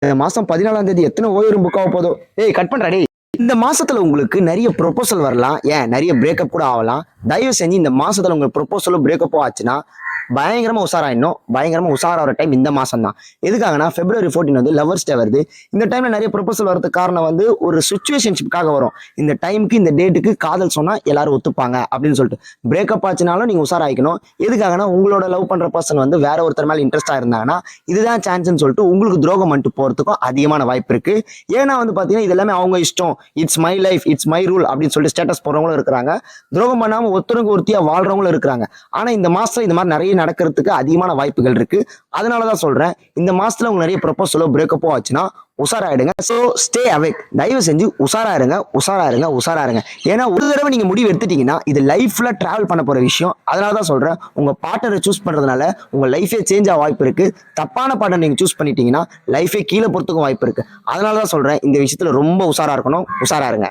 மாசம் 14ஆம் தேதி எத்தனை ஓய்வு புக் ஆக போதோ. ஏய் கட் பண்றா டேய். இந்த மாசத்துல உங்களுக்கு நிறைய ப்ரொபோசல் வரலாம். ஏன் நிறைய பிரேக்கப் கூட ஆகலாம். தயவு செஞ்சு இந்த மாசத்துல உங்களுக்கு ப்ரொபோசலோ பிரேக்கப்போ ஆச்சுன்னா பயங்கரமா உஷாராயிடணும். பயங்கரமா உஷாராகிற டைம் இந்த மாசம் தான். எதுக்காகனா February 14 வந்து லவர்ஸ் டே வருது. இந்த டைம்ல நிறைய ப்ரொபோசல் வரதுக்கு காரணம் வந்து ஒரு சிச்சுவேஷன்ஷிப்காக வரும். இந்த டைமுக்கு இந்த டேட்டுக்கு காதல் சொன்னா எல்லாரும் ஒத்துப்பாங்க அப்படின்னு சொல்லிட்டு. பிரேக்கப் ஆச்சுனாலும் நீங்க உஷாராயிக்கணும். எதுக்காகனா உங்களோட லவ் பண்ற பர்சன் வந்து வேற ஒருத்தர் மேல இன்ட்ரெஸ்டா இருந்தாங்கன்னா இதுதான் சான்ஸ்ன்னு சொல்லிட்டு உங்களுக்கு துரோகம் பண்ணிட்டு போறதுக்கும் அதிகமான வாய்ப்பு இருக்கு. ஏன்னா வந்து பாத்தீங்கன்னா இது எல்லாமே அவங்க இஷ்டம். It's my life, it's my rule அப்படின்னு சொல்லிட்டு ஸ்டேட்டஸ் போறவங்களும் இருக்கிறாங்க. துரோகம் பண்ணாம ஒருத்தருக்கு ஒருத்தியா வாழ்றவங்களும் இருக்கிறாங்க. ஆனா இந்த மாசத்துல இந்த மாதிரி நிறைய நடக்கிறதுக்கு அதிகமான வாய்ப்புகள் இருக்கு. அதனாலதான் சொல்றேன், இந்த மாசத்துல உங்களுக்கு நிறைய ப்ரொபோசலோ பிரேக்கப்போ ஆச்சுன்னா உஷாராயிடுங்க. So stay awake. தயவு செஞ்சு உஷாரா இருங்க, உஷாரா இருங்க, உஷாரா இருங்க. ஏன்னா ஒரு தடவை நீங்க முடிவு எடுத்துட்டீங்கன்னா இது லைஃப்ல டிராவல் பண்ண போற விஷயம். அதனாலதான் சொல்றேன், உங்க பார்ட்னரை சூஸ் பண்றதுனால உங்க லைஃபே சேஞ்ச் ஆக வாய்ப்பு இருக்கு. தப்பான பார்ட்னர் நீங்க சூஸ் பண்ணிட்டீங்கன்னா லைஃபே கீழே போறதுக்கும் வாய்ப்பு இருக்கு. அதனாலதான் சொல்றேன், இந்த விஷயத்துல ரொம்ப உஷாரா இருக்கணும், உஷாரா இருங்க.